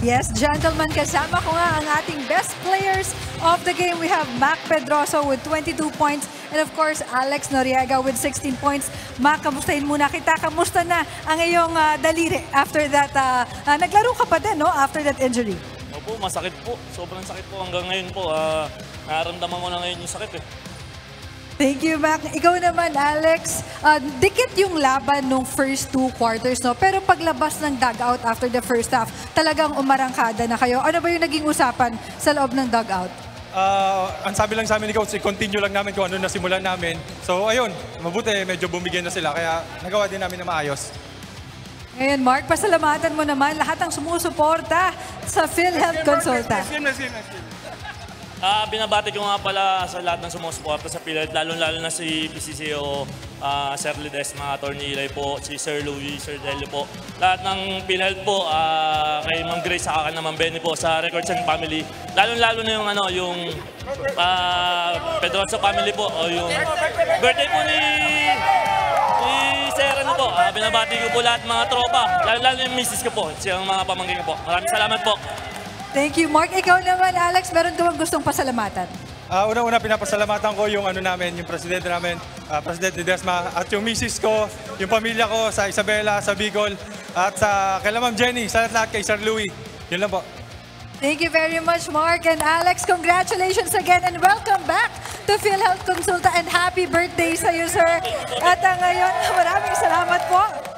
Yes, gentlemen, kasama ko nga ang ating best players of the game. We have Mac Pedroso with 22 points and of course, Alex Noriega with 16 points. Mac, kamustahin muna kita. Kamusta na ang iyong daliri after that? Naglaro ka pa din, no? After that injury. Opo, masakit po. Sobrang sakit po hanggang ngayon po. Nararamdaman ko na ngayon yung sakit eh. Thank you, Mac. Ikaw naman, Alex. Dikit yung laban nung first 2 quarters, no? Pero paglabas ng dugout after the first half, talagang umarangkada na kayo. Ano ba yung naging usapan sa loob ng dugout? Ang sabi lang sa amin ni Coach, i-continue lang namin kung ano nasimulan namin. So, ayun, mabuti, medyo bumigyan na sila. Kaya nagawa din namin na maayos. Ngayon, Mark, pasalamatan mo naman lahat ng sumusuporta sa PhilHealth Consulta. Binabati ko nga pala sa lahat ng sumusuporta sa PhilHealth, lalo-lalo na si PCCO, Sir Ledesma, Atty. Eli po, si Sir Louie, Sir Delio po. Lahat ng PhilHealth po, kay Ma'am Grace, saka naman Benny po sa Records and Family. Lalo-lalo na yung Pedroso family po, o yung birthday po ni Sir po. Binabati ko po lahat mga tropa, lalo-lalo yung misis ko po, siyang mga pamangkin ko po. Maraming salamat po. Thank you, Mark. Ikaw naman, Alex, meron ka bang gustong pasalamatan? Una-una, pinapasalamatan ko yung yung presidente namin, President Ledesma, at yung misis ko, yung pamilya ko sa Isabela, sa Bicol, at sa kay Ma'am Jenny, sa lahat kay Sir Louie. Yun lang po. Thank you very much, Mark and Alex. Congratulations again and welcome back to PhilHealth Consulta and happy birthday sa iyo, sir. At ngayon, maraming salamat po.